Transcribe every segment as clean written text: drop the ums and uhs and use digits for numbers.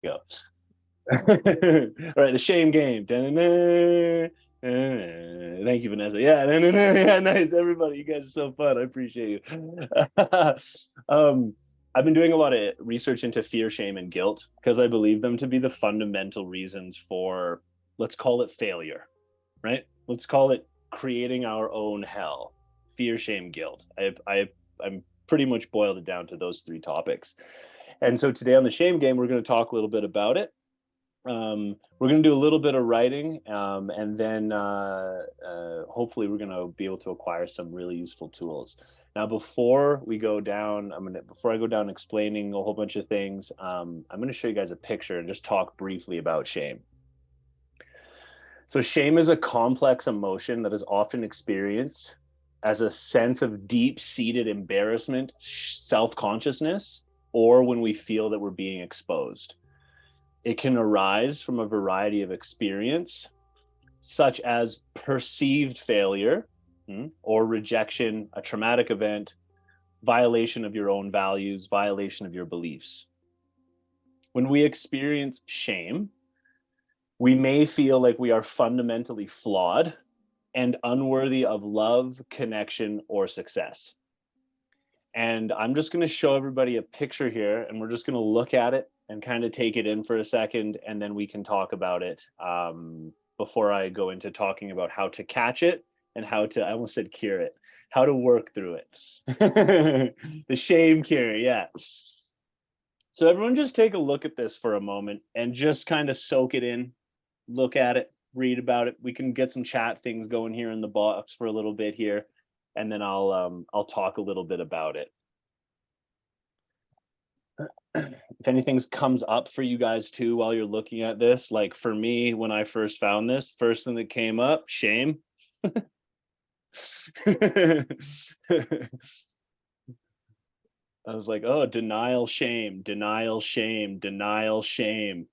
go. All right, the shame game. Da-na-na. Thank you, Vanessa. Yeah, yeah, nice. Everybody, you guys are so fun. I appreciate you. I've been doing a lot of research into fear, shame, and guilt because I believe them to be the fundamental reasons for, let's call it failure, right? Let's call it creating our own hell. Fear, shame, guilt. I'm pretty much boiled it down to those three topics. And so today on the shame game, we're going to talk a little bit about it. We're going to do a little bit of writing, and then hopefully we're going to be able to acquire some really useful tools. Now, before we go down, before I go down explaining a whole bunch of things, I'm going to show you guys a picture and just talk briefly about shame. So shame is a complex emotion that is often experienced as a sense of deep-seated embarrassment, self-consciousness, or when we feel that we're being exposed. It can arise from a variety of experience, such as perceived failure or rejection, a traumatic event, violation of your own values, violation of your beliefs. When we experience shame, we may feel like we are fundamentally flawed and unworthy of love, connection, or success. And I'm just going to show everybody a picture here, and we're just going to look at it and kind of take it in for a second, and then we can talk about it before I go into talking about how to catch it and how to, I almost said cure it, how to work through it. The shame cure, yeah. So everyone just take a look at this for a moment and just kind of soak it in, look at it, read about it. We can get some chat things going here in the box for a little bit here, and then I'll talk a little bit about it. If anything comes up for you guys too while you're looking at this, like for me, when I first found this, first thing that came up, shame. I was like, oh, denial, shame, denial, shame, denial, shame.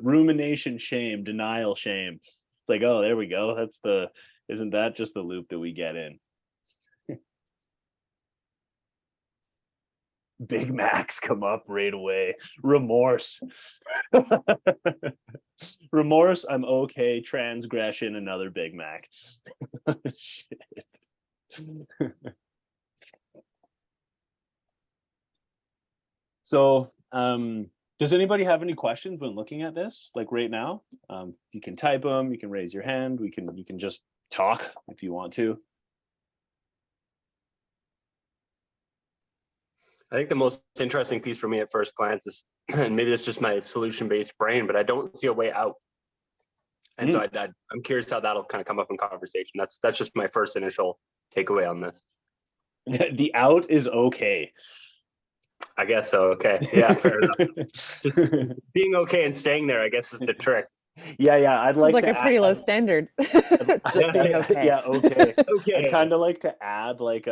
Rumination, shame, denial, shame. It's like, oh, there we go. Isn't that just the loop that we get in? Big Macs come up right away. Remorse. Remorse, I'm okay. Transgression, another Big Mac. Shit. So, does anybody have any questions when looking at this? Like right now, you can type them. You can raise your hand. You can just talk if you want to. I think the most interesting piece for me at first glance is, and maybe that's just my solution-based brain, but I don't see a way out. And so I'm curious how that'll kind of come up in conversation. That's just my first initial takeaway on this. The out is okay. I guess so. Okay. Yeah, fair enough. Just being okay and staying there, I guess, is the trick. Yeah. I'd like to a pretty low standard. Just being okay. Yeah, okay. Okay. I'd kind of like to add like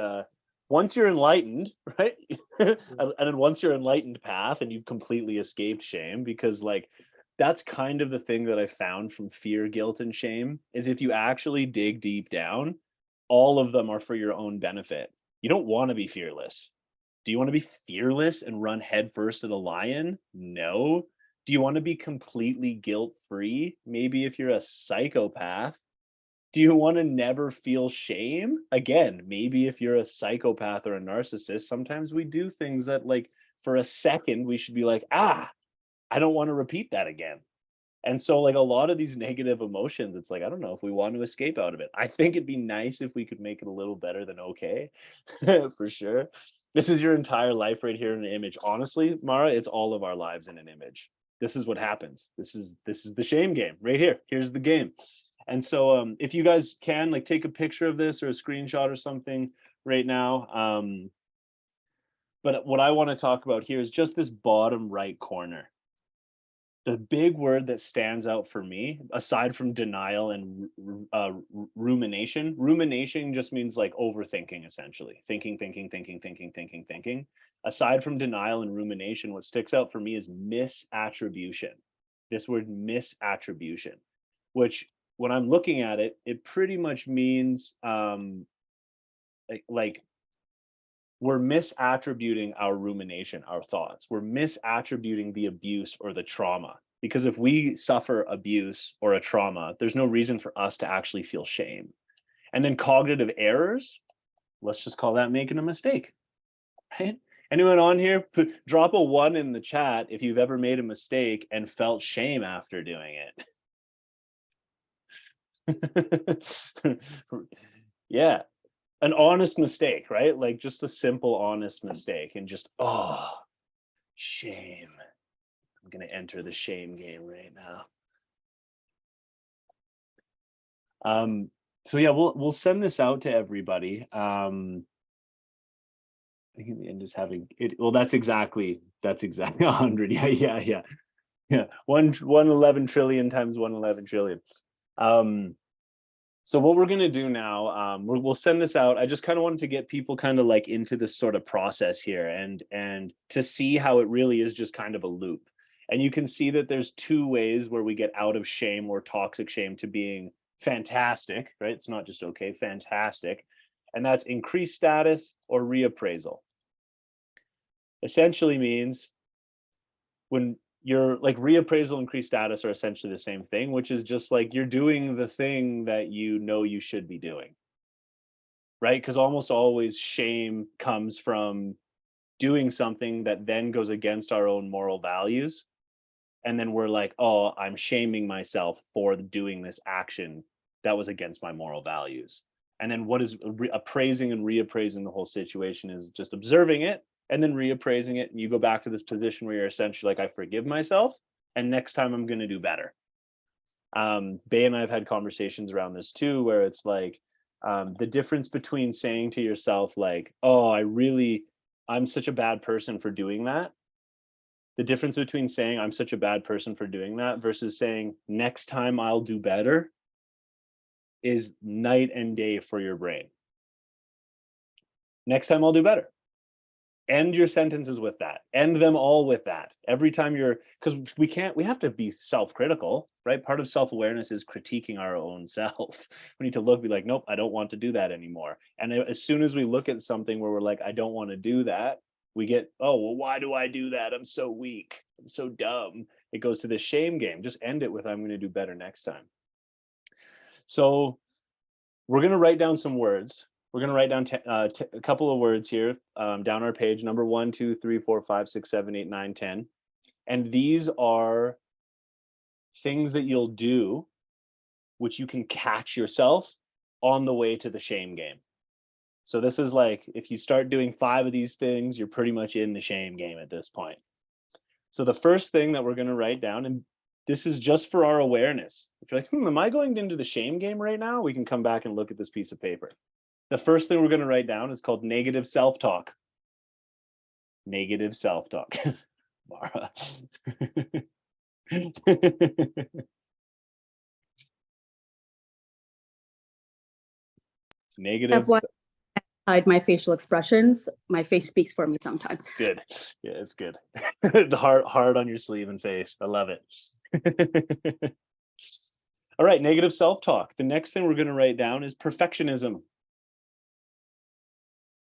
once you're enlightened, right? And then once you're enlightened path and you've completely escaped shame, because like that's kind of the thing that I found from fear, guilt, and shame is if you actually dig deep down, all of them are for your own benefit. You don't want to be fearless. Do you want to be fearless and run headfirst at a lion? No. Do you want to be completely guilt-free? Maybe if you're a psychopath. Do you want to never feel shame? Again, maybe if you're a psychopath or a narcissist, sometimes we do things that like for a second we should be like, I don't want to repeat that again. And so like a lot of these negative emotions, it's like, I don't know if we want to escape out of it. I think it'd be nice if we could make it a little better than okay, for sure. This is your entire life right here in an image. Honestly, Mara, it's all of our lives in an image. This is what happens. This is the shame game right here. Here's the game. And so if you guys can like take a picture of this or a screenshot or something right now. But what I want to talk about here is just this bottom right corner. The big word that stands out for me, aside from denial and rumination, rumination just means like overthinking, essentially. Thinking. Aside from denial and rumination, what sticks out for me is misattribution. This word misattribution, which when I'm looking at it, it pretty much means like we're misattributing our rumination, our thoughts. We're misattributing the abuse or the trauma. Because if we suffer abuse or a trauma, there's no reason for us to actually feel shame. And then cognitive errors, let's just call that making a mistake, right? Anyone on here, drop a 1 in the chat if you've ever made a mistake and felt shame after doing it. Yeah, an honest mistake, right? Like just a simple honest mistake, and just, oh, shame. I'm gonna enter the shame game right now. So yeah, we'll send this out to everybody. I think the end is having it. Well, that's exactly 100. Yeah. 111 trillion times 111 trillion. So what we're gonna do now, we'll send this out. I just kind of wanted to get people kind of like into this sort of process here, and to see how it really is just kind of a loop. And you can see that there's 2 ways where we get out of shame or toxic shame to being fantastic, right? It's not just okay, fantastic. And that's increased status or reappraisal. Essentially means when you're like reappraisal, increased status are essentially the same thing, which is just like you're doing the thing that you know you should be doing, right? Because almost always shame comes from doing something that then goes against our own moral values. And then we're like, oh, I'm shaming myself for doing this action that was against my moral values. And then what is appraising and reappraising the whole situation is just observing it and then reappraising it. And you go back to this position where you're essentially like, I forgive myself, and next time I'm going to do better. Bay and I have had conversations around this too, where it's like the difference between saying to yourself, like, oh, I'm such a bad person for doing that. The difference between saying I'm such a bad person for doing that versus saying next time I'll do better is night and day for your brain. Next time I'll do better. End your sentences with that. End them all with that. Every time because we have to be self-critical, right? Part of self-awareness is critiquing our own self. We need to be like, nope, I don't want to do that anymore. And as soon as we look at something where we're like, I don't want to do that, we get, oh, well, why do I do that? I'm so weak. I'm so dumb. It goes to the shame game. Just end it with, I'm going to do better next time. So we're going to write down some words. We're going to write down a couple of words here down our page, number 1, 2, 3, 4, 5, 6, 7, 8, 9, 10. And these are things that you'll do, which you can catch yourself on the way to the shame game. So this is like, if you start doing 5 of these things, you're pretty much in the shame game at this point. So the first thing that we're going to write down, and this is just for our awareness. If you're like, am I going into the shame game right now? We can come back and look at this piece of paper. The first thing we're going to write down is called negative self-talk. Negative self-talk. Mara. Negative. Hide my facial expressions. My face speaks for me sometimes. Good. Yeah, it's good. The heart on your sleeve and face. I love it. All right, negative self-talk. The next thing we're going to write down is perfectionism.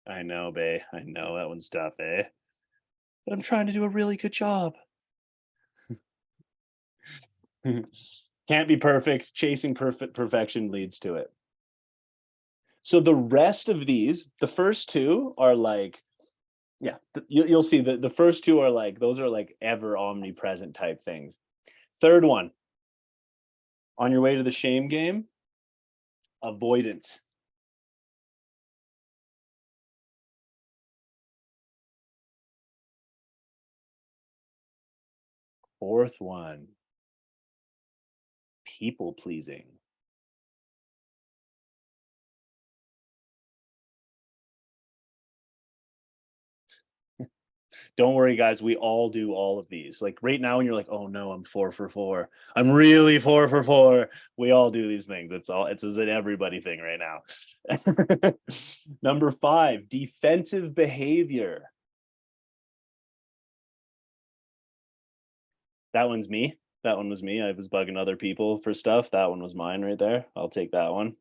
I know, bae. I know that one's tough, eh? But I'm trying to do a really good job. Can't be perfect. Chasing perfection leads to it. So the rest of these, the first 2 are like, yeah, you'll see that the first 2 are like, those are like ever omnipresent type things. Third one, on your way to the shame game, avoidance. Fourth one, people pleasing. Don't worry, guys. We all do all of these. Like right now, when you're like, oh no, I'm 4 for 4. I'm really 4 for 4. We all do these things. It's an everybody thing right now. Number 5, defensive behavior. That one's me. That one was me. I was bugging other people for stuff. That one was mine right there. I'll take that one.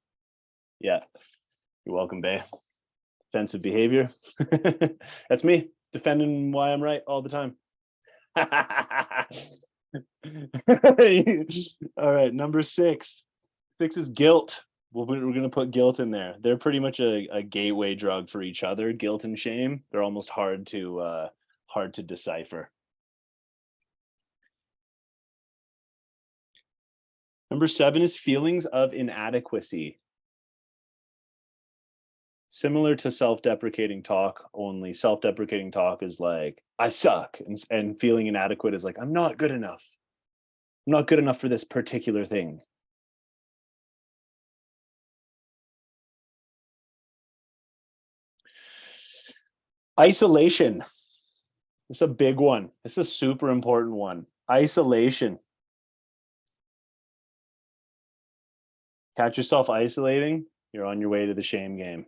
Yeah. You're welcome, bae. defensive behavior. That's me defending why I'm right all the time. All right, number 6. 6 is guilt. We're going to put guilt in there. They're pretty much a gateway drug for each other. Guilt and shame. They're almost hard to decipher. Number 7 is feelings of inadequacy. Similar to self-deprecating talk, only self-deprecating talk is like, I suck. And feeling inadequate is like, I'm not good enough. I'm not good enough for this particular thing. Isolation. It's a big one. It's a super important one. Isolation. Catch yourself isolating, you're on your way to the shame game.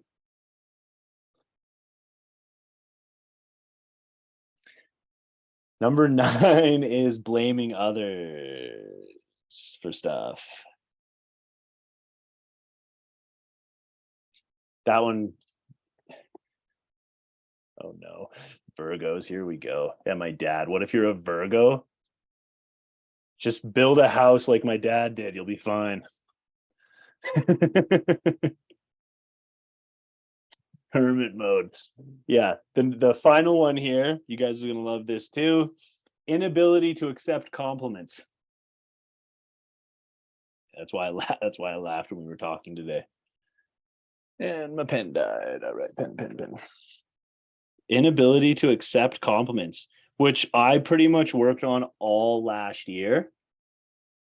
Number 9 is blaming others for stuff. That one, oh no, Virgos, here we go. Yeah, my dad. What if you're a Virgo? Just build a house like my dad did. You'll be fine. Hermit mode. Yeah, the final one here, you guys are going to love this too. Inability to accept compliments. That's why I laughed when we were talking today. And my pen died. All right, pen. Inability to accept compliments, which I pretty much worked on all last year.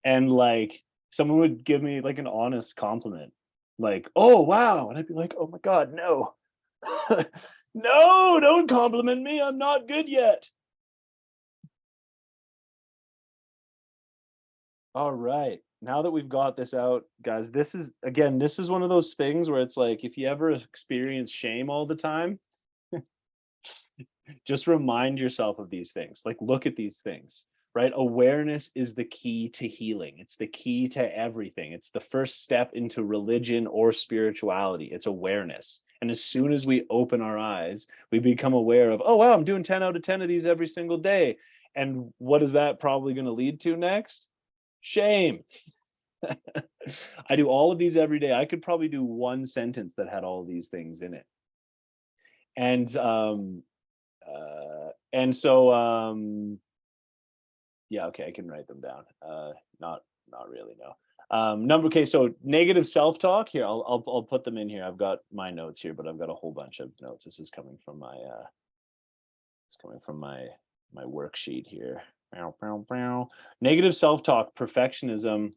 And like someone would give me like an honest compliment, like, oh wow, and I'd be like, oh my god, no. No, don't compliment me, I'm not good yet. All right, now that we've got this out, guys, this is one of those things where it's like, if you ever experience shame all the time, just remind yourself of these things. Like, look at these things, right? Awareness is the key to healing. It's the key to everything. It's the first step into religion or spirituality. It's awareness. And as soon as we open our eyes, we become aware of, oh, wow, I'm doing 10 out of 10 of these every single day. And what is that probably going to lead to next? Shame. I do all of these every day. I could probably do one sentence that had all of these things in it. And so yeah, okay, I can write them down. Not really, no. Okay, so negative self-talk here. I'll put them in here. I've got my notes here, but I've got a whole bunch of notes. This is coming from my my worksheet here. Negative self-talk, perfectionism,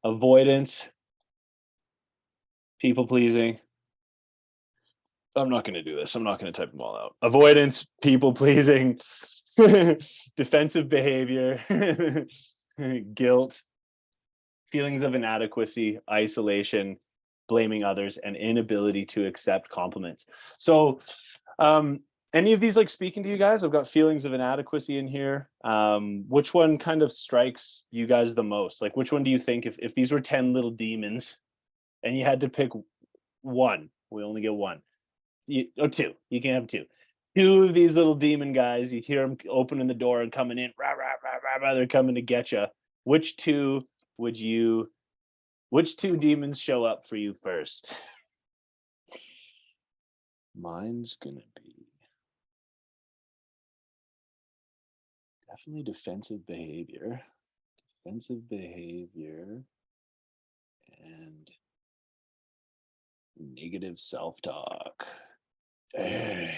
avoidance, people pleasing. I'm not going to do this. I'm not going to type them all out. Avoidance, people pleasing, defensive behavior, guilt, feelings of inadequacy, isolation, blaming others, and inability to accept compliments. So any of these like speaking to you guys? I've got feelings of inadequacy in here. Which one kind of strikes you guys the most? Like, which one do you think, if these were 10 little demons and you had to pick one, we only get one. Or two, you can have two. Two of these little demon guys, you hear them opening the door and coming in, rah, rah, rah, rah, they're coming to get you. Which two demons show up for you first? Mine's gonna be definitely defensive behavior, and negative self-talk. Dang.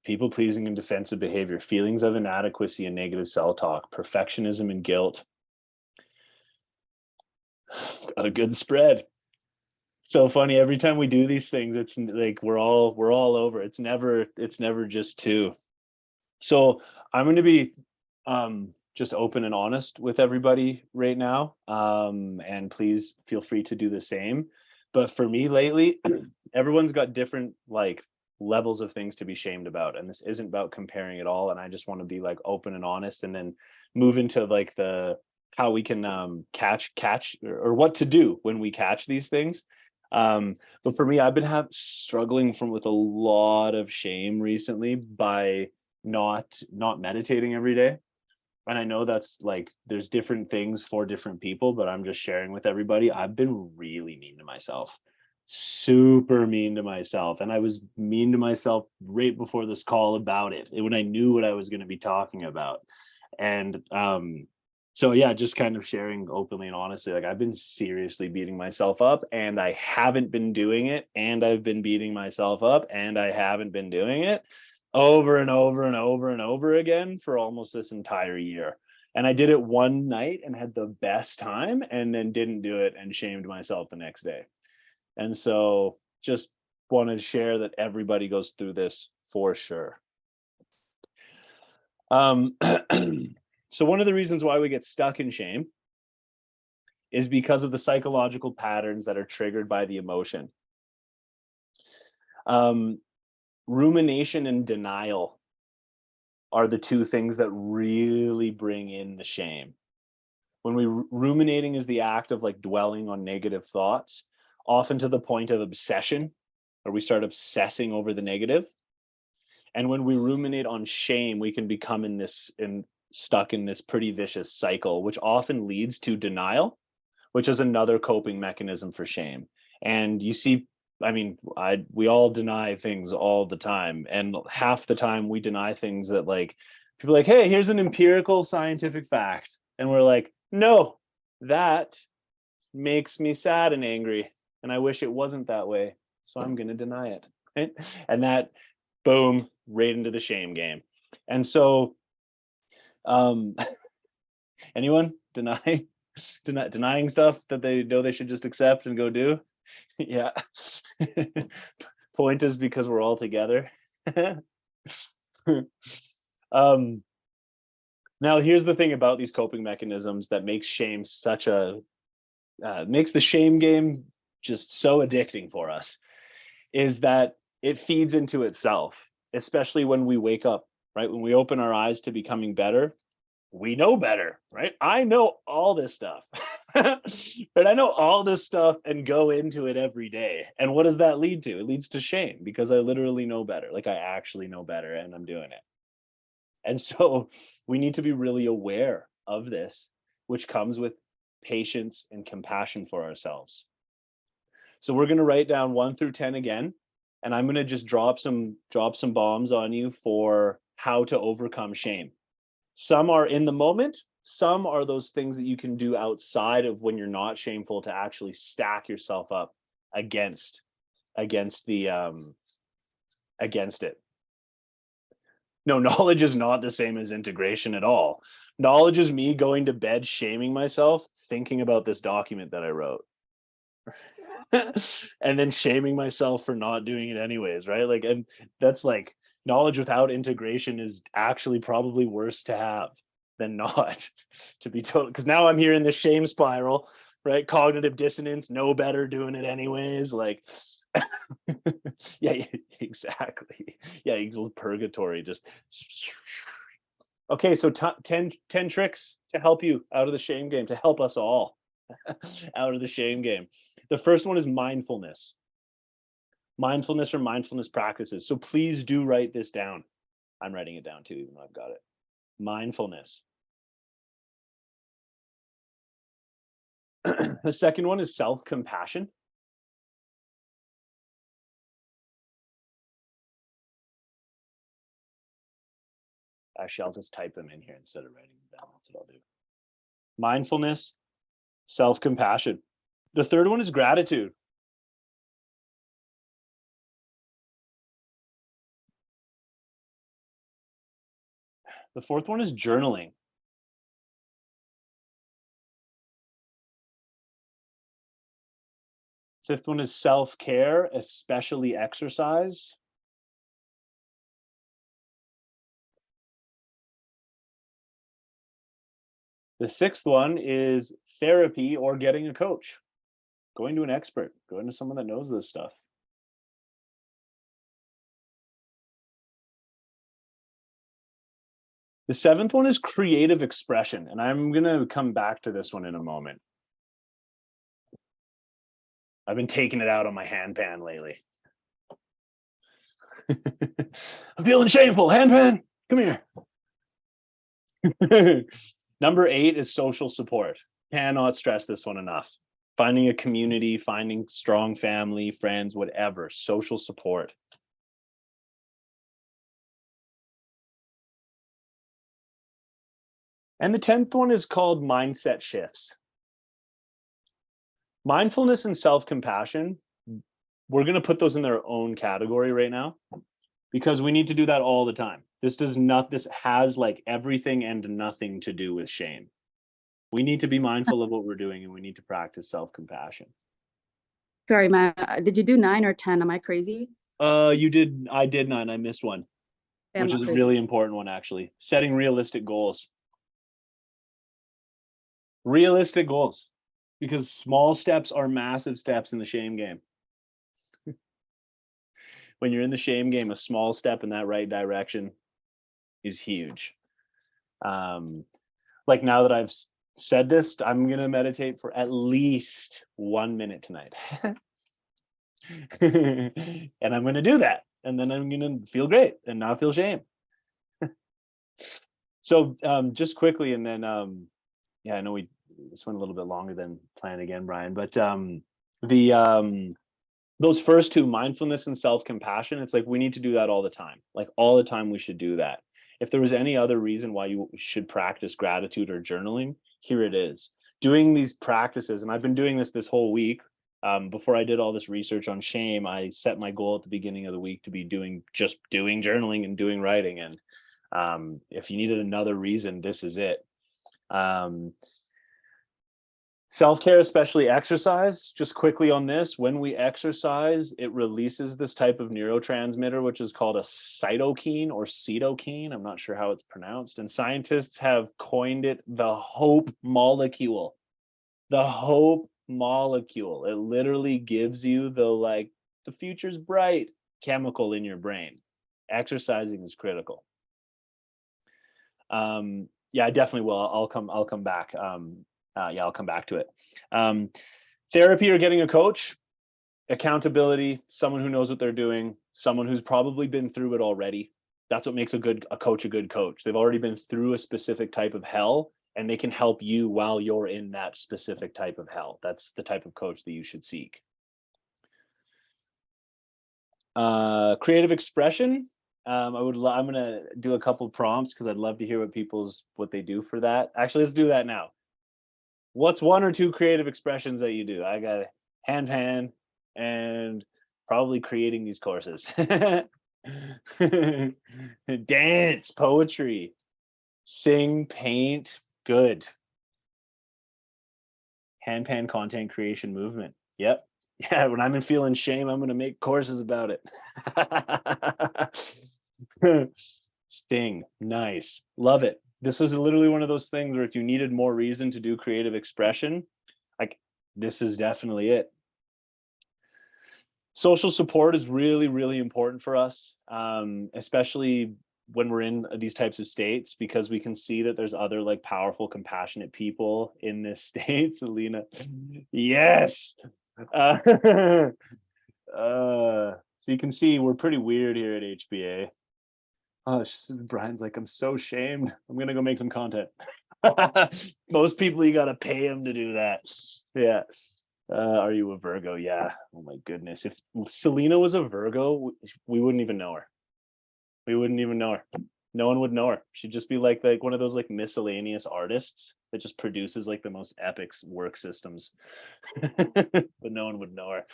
People pleasing and defensive behavior, feelings of inadequacy and negative self-talk, perfectionism and guilt. Got a good spread. So funny. Every time we do these things, it's like we're all over. It's never just two. So I'm going to be just open and honest with everybody right now. And please feel free to do the same. But for me lately, everyone's got different like levels of things to be shamed about, and this isn't about comparing at all. And I just want to be like open and honest, and then move into like the how we can catch or what to do when we catch these things. But for me, I've been struggling with a lot of shame recently by not meditating every day. And I know that's like there's different things for different people, but I'm just sharing with everybody. I've been really mean to myself, super mean to myself. And I was mean to myself right before this call about it when I knew what I was going to be talking about. And so yeah, just kind of sharing openly and honestly, like I've been seriously beating myself up and I haven't been doing it. And I've been beating myself up and I haven't been doing it over and over and over and over again for almost this entire year. And I did it one night and had the best time and then didn't do it and shamed myself the next day. And so just want to share that everybody goes through this for sure. So one of the reasons why we get stuck in shame is because of the psychological patterns that are triggered by the emotion. Rumination and denial are the two things that really bring in the shame. When ruminating is the act of like dwelling on negative thoughts, often to the point of obsession, or we start obsessing over the negative. And when we ruminate on shame, we can become stuck in this pretty vicious cycle, which often leads to denial, which is another coping mechanism for shame. And you see, I mean, we all deny things all the time. And half the time we deny things that like people are like, hey, here's an empirical scientific fact. And we're like, no, that makes me sad and angry. And I wish it wasn't that way. So I'm going to deny it. Right? And that, boom, right into the shame game. And so, anyone denying stuff that they know they should just accept and go do? Yeah. Point is because we're all together. Now here's the thing about these coping mechanisms that makes shame makes the shame game just so addicting for us, is that it feeds into itself, especially when we wake up, right? When we open our eyes to becoming better, we know better, right? I know all this stuff. But I know all this stuff and go into it every day. And what does that lead to? It leads to shame because I literally know better. Like I actually know better and I'm doing it. And so we need to be really aware of this, which comes with patience and compassion for ourselves. So we're going to write down 1 through 10 again, and I'm going to just drop some bombs on you for how to overcome shame. Some are in the moment, some are those things that you can do outside of when you're not shameful to actually stack yourself up against it. No, knowledge is not the same as integration at all. Knowledge is me going to bed shaming myself, thinking about this document that I wrote. And then shaming myself for not doing it anyways, right? Like, and that's like knowledge without integration is actually probably worse to have than not, to be told. Because now I'm here in this shame spiral, right? Cognitive dissonance, know better, doing it anyways. Like, yeah, exactly. Yeah, purgatory. Just okay. So 10 tricks to help you out of the shame game, to help us all out of the shame game. The first one is mindfulness. Mindfulness or mindfulness practices. So please do write this down. I'm writing it down too, even though I've got it. Mindfulness. The second one is self-compassion. Actually, I'll just type them in here instead of writing them down. That's what I'll do. Mindfulness, self-compassion. The third one is gratitude. The fourth one is journaling. Fifth one is self-care, especially exercise. The sixth one is therapy or getting a coach, going to an expert, going to someone that knows this stuff. The seventh one is creative expression, and I'm going to come back to this one in a moment. I've been taking it out on my handpan lately. I'm feeling shameful. Handpan, come here. Number 8 is social support. Cannot stress this one enough. Finding a community, finding strong family, friends, whatever, social support. And the 10th one is called mindset shifts. Mindfulness and self-compassion, we're going to put those in their own category right now because we need to do that all the time. This has like everything and nothing to do with shame. We need to be mindful of what we're doing and we need to practice self-compassion. Sorry, Matt, did you do 9 or 10? Am I crazy? I did 9. I missed one, Yeah, I'm which not is a crazy. really important one, actually. Setting realistic goals. Realistic goals, because small steps are massive steps in the shame game. When you're in the shame game, a small step in that right direction is huge. Like now that I've said this, I'm going to meditate for at least 1 minute tonight. And I'm going to do that. And then I'm going to feel great and not feel shame. So just quickly, and then, yeah, I know this went a little bit longer than planned again, Brian, but those first two, mindfulness and self-compassion, it's like we need to do that all the time. Like all the time we should do that. If there was any other reason why you should practice gratitude or journaling, here it is. Doing these practices, and I've been doing this whole week. Before I did all this research on shame, I set my goal at the beginning of the week to be doing journaling and doing writing. And if you needed another reason, this is it. Self-care, especially exercise, just quickly on this, when we exercise, it releases this type of neurotransmitter, which is called a cytokine or cytokine. I'm not sure how it's pronounced. And scientists have coined it the hope molecule. The hope molecule. It literally gives you the future's bright chemical in your brain. Exercising is critical. Yeah, I definitely will. I'll come back. Yeah, I'll come back to it. Therapy or getting a coach, accountability, someone who knows what they're doing, someone who's probably been through it already. That's what makes a coach a good coach. They've already been through a specific type of hell and they can help you while you're in that specific type of hell. That's the type of coach that you should seek. Creative expression. I'm gonna do a couple prompts because I'd love to hear what they do for that. Actually, let's do that now. What's 1 or 2 creative expressions that you do? I got hand and probably creating these courses. Dance, poetry, sing, paint, good. Handpan content creation movement. Yep. Yeah, when I'm feeling shame, I'm going to make courses about it. Sting, nice. Love it. This was literally one of those things where if you needed more reason to do creative expression, like this is definitely it. Social support is really, really important for us, especially when we're in these types of states, because we can see that there's other like powerful, compassionate people in this state. Selena, yes. So you can see we're pretty weird here at HBA. Oh, Brian's like, I'm so shamed. I'm gonna go make some content. Most people, you gotta pay them to do that. Yeah. Are you a Virgo? Yeah. Oh my goodness. If Selena was a Virgo, we wouldn't even know her. We wouldn't even know her. No one would know her. She'd just be like one of those like miscellaneous artists that just produces like the most epic work systems. But no one would know her.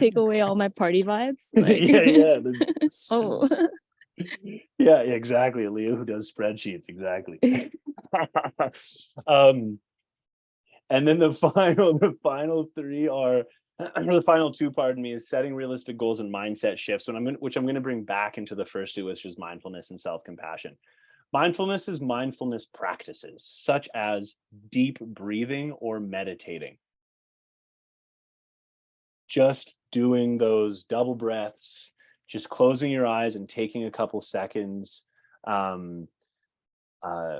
Take away all my party vibes. Like... Yeah. Oh. Yeah, exactly. Leo who does spreadsheets, exactly. And then the final 3 are, or the final 2, pardon me, is setting realistic goals and mindset shifts, which I'm going to bring back into the first 2, which is mindfulness and self-compassion. Mindfulness is mindfulness practices, such as deep breathing or meditating. Just doing those double breaths, just closing your eyes and taking a couple seconds.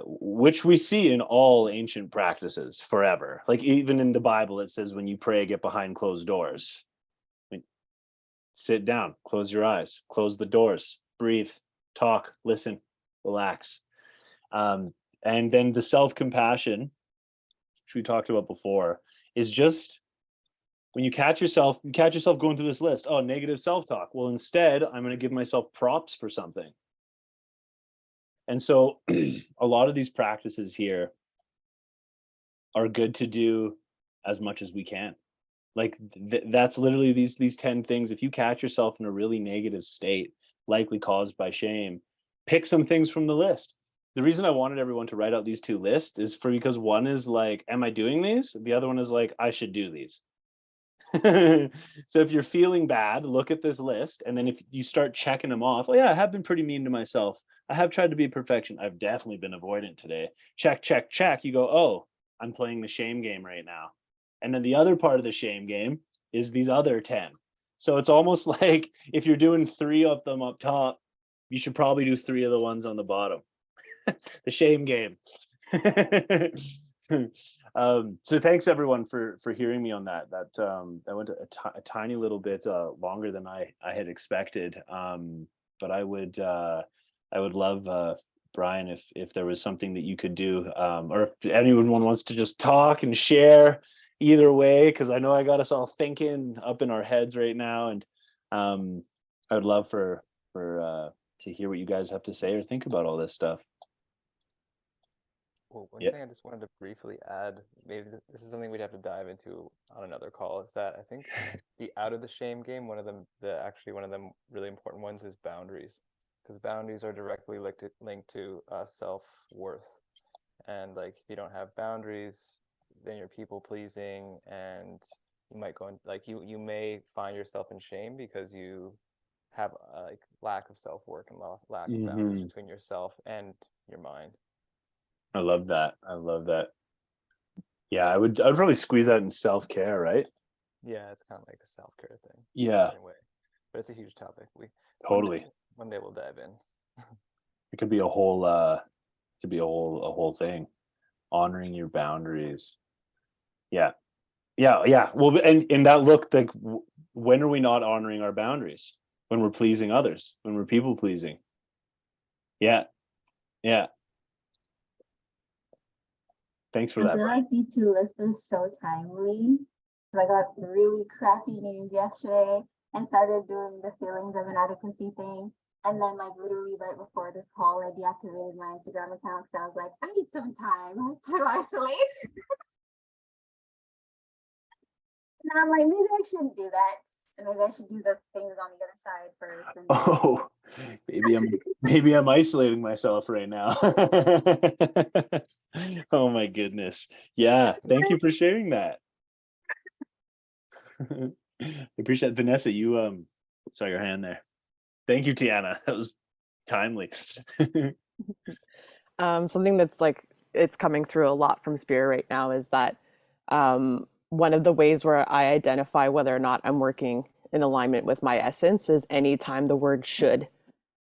which we see in all ancient practices forever. Like even in the Bible, it says when you pray, get behind closed doors. I mean, sit down, close your eyes, close the doors, breathe, talk, listen, relax. And then the self-compassion, which we talked about before, is just when you catch yourself going through this list. Oh, negative self-talk. Well, instead, I'm going to give myself props for something. And so a lot of these practices here are good to do as much as we can. Like that's literally these 10 things. If you catch yourself in a really negative state, likely caused by shame, pick some things from the list. The reason I wanted everyone to write out these two lists is because one is like, am I doing these? The other one is like, I should do these. So if you're feeling bad, look at this list. And then if you start checking them off, oh yeah, I have been pretty mean to myself. I have tried to be perfection. I've definitely been avoidant today. Check, check, check. You go, oh, I'm playing the shame game right now. And then the other part of the shame game is these other 10. So it's almost like if you're doing 3 of them up top, you should probably do 3 of the ones on the bottom. The shame game. So thanks everyone for hearing me on that. That went a tiny little bit longer than I had expected. But I would love Brian if there was something that you could do, or if anyone wants to just talk and share. Either way, because I know I got us all thinking up in our heads right now, and I would love for to hear what you guys have to say or think about all this stuff. Well, one Yeah. thing I just wanted to briefly add, maybe this is something we'd have to dive into on another call, is that I think the out of the shame game, one of them really important ones is boundaries, because boundaries are directly linked to self-worth. And like if you don't have boundaries, then you're people pleasing, and you might go in, like you may find yourself in shame because you have like lack of self-worth and lack of boundaries between yourself and your mind. I love that. I love that. Yeah, I'd probably squeeze that in self-care, right? Yeah, it's kind of like a self-care thing. Yeah, Anyway, but it's a huge topic. totally. One day we'll dive in. It could be a whole thing. Honoring your boundaries. Yeah. Well, and that look, like when are we not honoring our boundaries? When we're pleasing others, when we're people pleasing. Yeah. Thanks for I that, feel Brian. like these two lists are so timely. I got really crappy news yesterday and started doing the feelings of inadequacy thing. And then like literally right before this call, I deactivated my Instagram account because I was like, I need some time to isolate. And I'm like, maybe I shouldn't do that. And maybe I should do the things on the other side first. And Oh, maybe I'm isolating myself right now. Oh my goodness. Yeah, thank you for sharing that. I appreciate it. Vanessa, you saw your hand there. Thank you, Tiana. That was timely. Something that's like it's coming through a lot from Spirit right now is that one of the ways where I identify whether or not I'm working in alignment with my essence is anytime the word should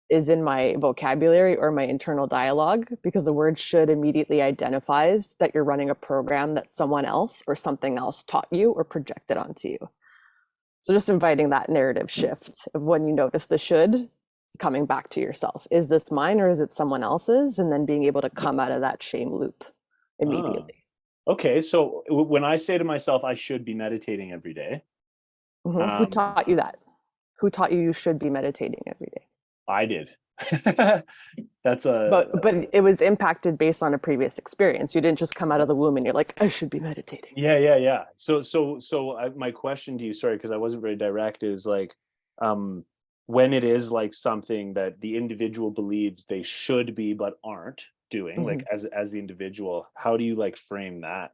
is in my vocabulary or my internal dialogue, because the word should immediately identifies that you're running a program that someone else or something else taught you or projected onto you. So just inviting that narrative shift of when you notice the should, coming back to yourself. Is this mine or is it someone else's? And then being able to come out of that shame loop immediately. Okay, so when I say to myself, I should be meditating every day. Who taught you that? Who taught you should be meditating every day? I did. But it was impacted based on a previous experience. You didn't just come out of the womb and you're like, I should be meditating. Yeah. So my question to you, sorry, because I wasn't very direct, is like, when it is like something that the individual believes they should be but aren't doing, like as the individual, how do you like frame that?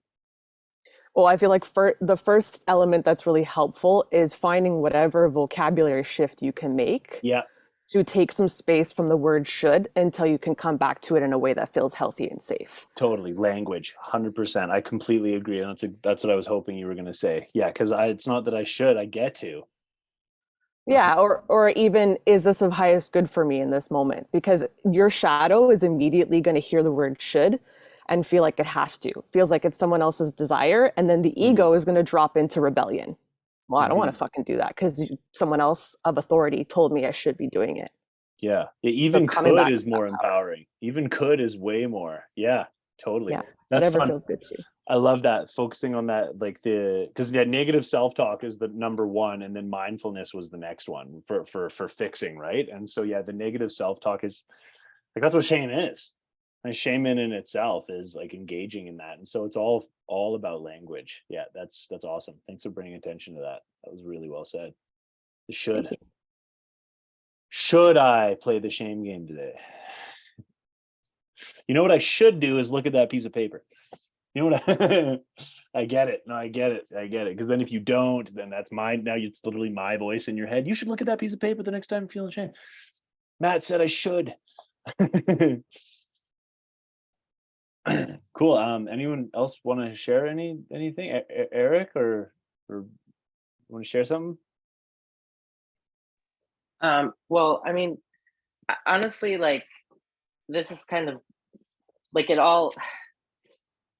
Well, I feel like for the first element that's really helpful is finding whatever vocabulary shift you can make. Yeah. To take some space from the word should until you can come back to it in a way that feels healthy and safe. Totally. Language, 100%. I completely agree. And that's what I was hoping you were going to say. Yeah, because it's not that I should, I get to. Yeah, or even, is this of highest good for me in this moment? Because your shadow is immediately going to hear the word should and feel like it has to. Feels like it's someone else's desire, and then the Mhm. ego is going to drop into rebellion. Well, I don't want Mhm. to fucking do that because someone else of authority told me I should be doing it. Yeah. So Even coming could back is to that more power. empowering. Even could is way more. Yeah, totally. Yeah, That's whatever fun. feels good to you. I love that, focusing on that, like because yeah, negative self-talk is the number one, and then mindfulness was the next one for fixing, right? And so yeah, the negative self-talk is like, that's what shame is. And shame in itself is like engaging in that, and so it's all about language. Yeah, that's awesome. Thanks for bringing attention to that. That was really well said. The Thank you. should I play the shame game today? You know what I should do is look at that piece of paper. You know what I get it. No, I get it. I get it. Because then if you don't, then that's mine. Now it's literally my voice in your head. You should look at that piece of paper the next time you're feeling shame. Matt said I should. Cool. Anyone else want to share anything? Eric or want to share something? Well, I mean, honestly, like this is kind of like it all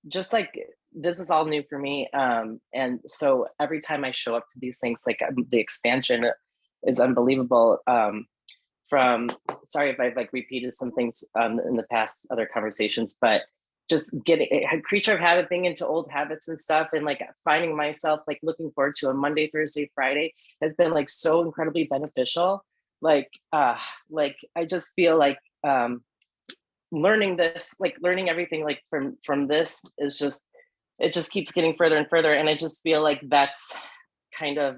just like this is all new for me. And so every time I show up to these things, like the expansion is unbelievable. From sorry if I've like repeated some things in the past other conversations, but just getting a creature of habit, being into old habits and stuff, and like finding myself like looking forward to a Monday, Thursday, Friday has been like so incredibly beneficial. Like, like I just feel like learning this, like learning everything like from this is just it just keeps getting further and further, and I just feel like that's kind of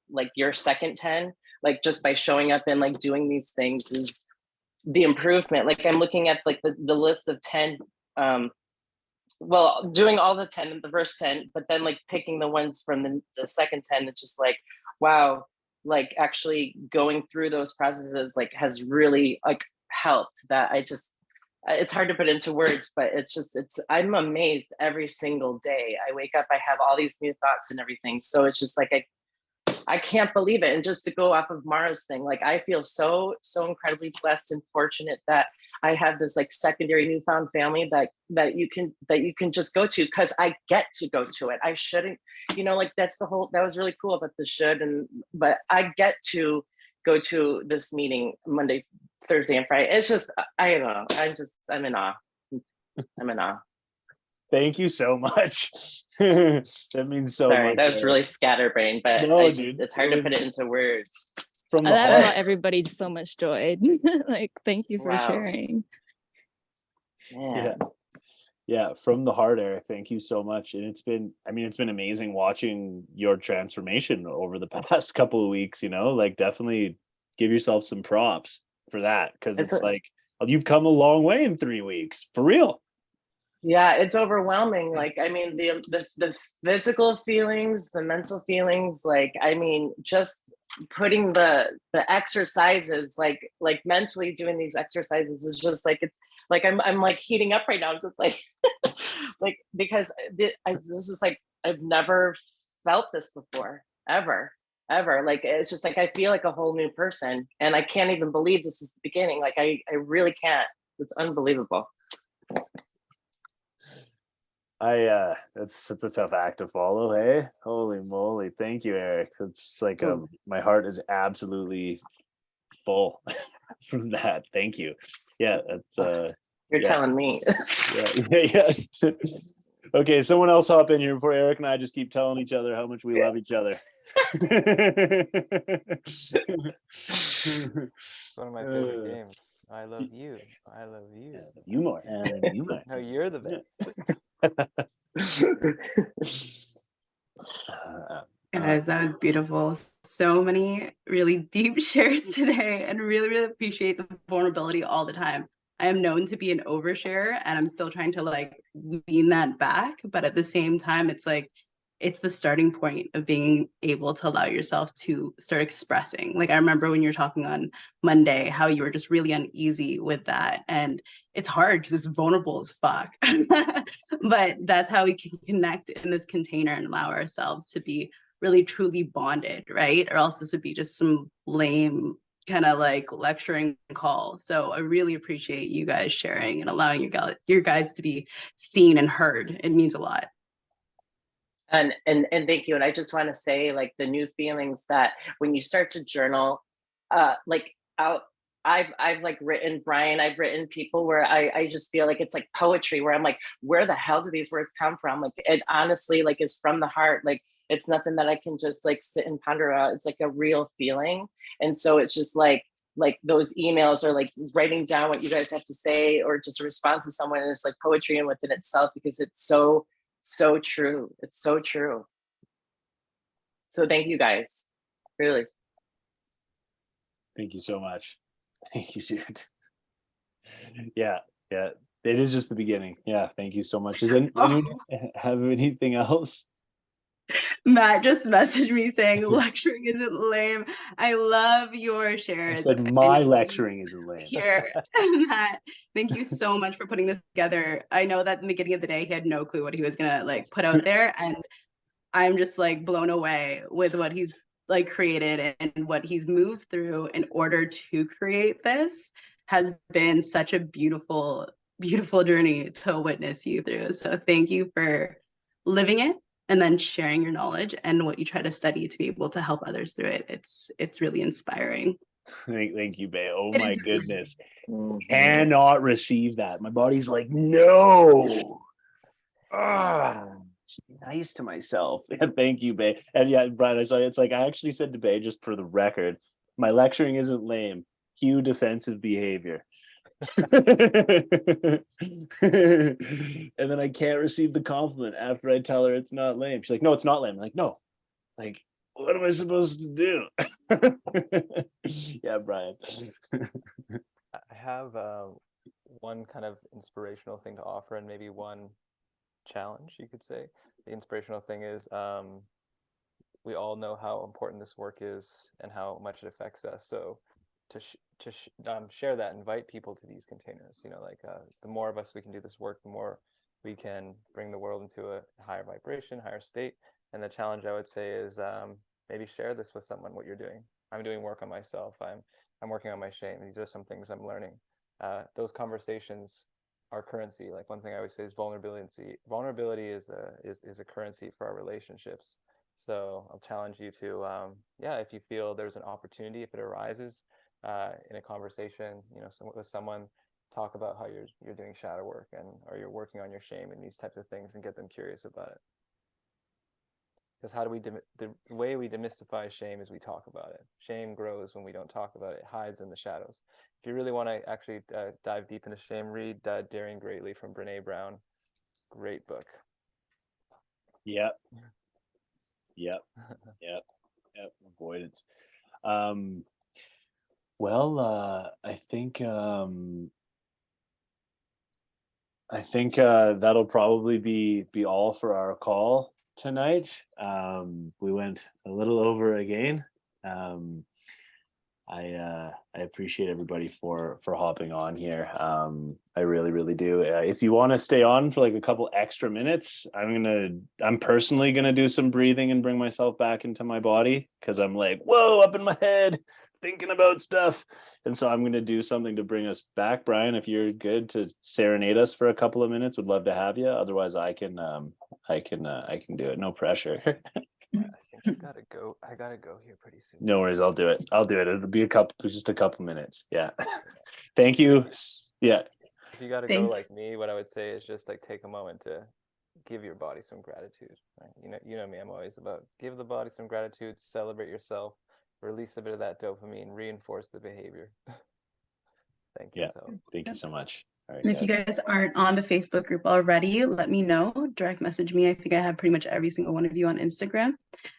like your second 10, like just by showing up and like doing these things is the improvement. Like I'm looking at like the list of 10, well, doing all the 10 in the first 10, but then like picking the ones from the second 10, it's just like, wow, like actually going through those processes like has really like helped. That I just it's hard to put into words, but it's just I'm amazed every single day. I wake up, I have all these new thoughts and everything. So it's just like I can't believe it. And just to go off of Mara's thing, like I feel so incredibly blessed and fortunate that I have this like secondary newfound family that you can just go to, because I get to go to it. I shouldn't, like that was really cool about the should, but I get to go to this meeting Monday, Thursday, and Friday. It's just I don't know. I'm in awe. I'm in awe. Thank you so much. That means so Sorry, much. that was really scatterbrained, but No, dude, dude, it's hard to put it into words. From the That heart. brought everybody so much joy. Like, thank you for Wow. sharing. Man. Yeah, from the heart, Eric. Thank you so much. And it's been amazing watching your transformation over the past couple of weeks, like definitely give yourself some props for that, because it's like you've come a long way in 3 weeks, for real. Yeah, it's overwhelming. Like, I mean, the physical feelings, the mental feelings, like, I mean, just putting the exercises, like mentally doing these exercises is just like, it's like, I'm like heating up right now. I'm just like, like, because this is like, I've never felt this before, ever. Like, it's just like, I feel like a whole new person, and I can't even believe this is the beginning. Like, I really can't. It's unbelievable. It's a tough act to follow. Hey, holy moly. Thank you, Eric. It's like my heart is absolutely full from that. Thank you. Yeah, that's You're telling me. yeah. Okay, someone else hop in here before Eric and I just keep telling each other how much we love each other. One of my favorite games. I love you. I love you. You more. You more. No, you're the best. Guys, that was beautiful. So many really deep shares today, and really appreciate the vulnerability all the time. I am known to be an oversharer, and I'm still trying to like lean that back. But at the same time, it's like, it's the starting point of being able to allow yourself to start expressing. Like, I remember when you were talking on Monday, how you were just really uneasy with that. And it's hard because it's vulnerable as fuck. But that's how we can connect in this container and allow ourselves to be really truly bonded, right? Or else this would be just some lame kind of like lecturing call. So I really appreciate you guys sharing and allowing your guys to be seen and heard. It means a lot. And thank you. And I just want to say, like, the new feelings that when you start to journal, like I've like written, Brian, I've written people where I just feel like it's like poetry, where I'm like, where the hell do these words come from? Like, it honestly like is from the heart. Like, it's nothing that I can just like sit and ponder out. It's like a real feeling. And so it's just like those emails, or like writing down what you guys have to say, or just a response to someone, and it's like poetry in within itself, because it's so true. It's so true. So thank you guys, really. Thank you so much. Thank you, dude. Yeah, it is just the beginning. Yeah, thank you so much. Does anyone have anything else? Matt just messaged me saying lecturing isn't lame. I love your I shares. said I my know lecturing isn't lame. Here, Matt, thank you so much for putting this together. I know that in the beginning of the day, he had no clue what he was gonna like put out there, and I'm just like blown away with what he's like created and what he's moved through in order to create this. Has been such a beautiful, beautiful journey to witness you through. So thank you for living it and then sharing your knowledge and what you try to study to be able to help others through it. It's really inspiring. Thank you, Bay. Oh It my is- goodness. Mhm. Cannot receive that. My body's like, no. Just be nice to myself. Yeah, thank you, Bay. And yeah, Brian, I saw it's like I actually said to Bay, just for the record, my lecturing isn't lame. Cue defensive behavior. And then I can't receive the compliment after I tell her it's not lame. She's like, no, it's not lame. I'm like, no. Like, what am I supposed to do? Yeah, Brian. I have one kind of inspirational thing to offer, and maybe one challenge, you could say. The inspirational thing is we all know how important this work is and how much it affects us. So to share that, invite people to these containers. You know, like the more of us we can do this work, the more we can bring the world into a higher vibration, higher state. And the challenge I would say is maybe share this with someone, what you're doing. I'm doing work on myself. I'm working on my shame. These are some things I'm learning. Those conversations are currency. Like, one thing I always say is vulnerability. Vulnerability is a currency for our relationships. So I'll challenge you to, if you feel there's an opportunity, if it arises in a conversation, you know, with someone, talk about how you're doing shadow work or you're working on your shame and these types of things, and get them curious about it. Because how do we the way we demystify shame is we talk about it. Shame grows when we don't talk about it. It hides in the shadows. If you really want to actually dive deep into shame, read Daring Greatly from Brene Brown. Great book. Yep. Avoidance. I think that'll probably be all for our call tonight. We went a little over again. I appreciate everybody for hopping on here. I really do. If you want to stay on for like a couple extra minutes, I'm personally gonna do some breathing and bring myself back into my body, because I'm like, whoa, up in my head, thinking about stuff. And so I'm gonna do something to bring us back. Brian, if you're good to serenade us for a couple of minutes, would love to have you. Otherwise, I can do it. No pressure. I think I gotta go here pretty soon. No worries, I'll do it. It'll be just a couple minutes. Yeah. Thank you. Yeah. If you gotta go like me, what I would say is just like take a moment to give your body some gratitude. Right? You know me, I'm always about give the body some gratitude, celebrate yourself, release a bit of that dopamine, reinforce the behavior. Thank you. Yeah. Thank you so much. All right, and if you guys aren't on the Facebook group already, let me know. Direct message me. I think I have pretty much every single one of you on Instagram.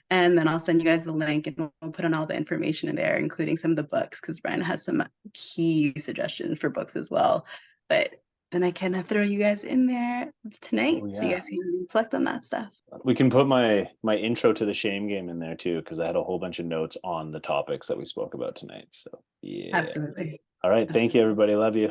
And then I'll send you guys the link, and we'll put on all the information in there, including some of the books, because Brian has some key suggestions for books as well. But then I can throw you guys in there tonight, so you guys can reflect on that stuff. We can put my intro to the shame game in there too, because I had a whole bunch of notes on the topics that we spoke about tonight. So yeah. Absolutely. All right. Thank you, everybody. Love you.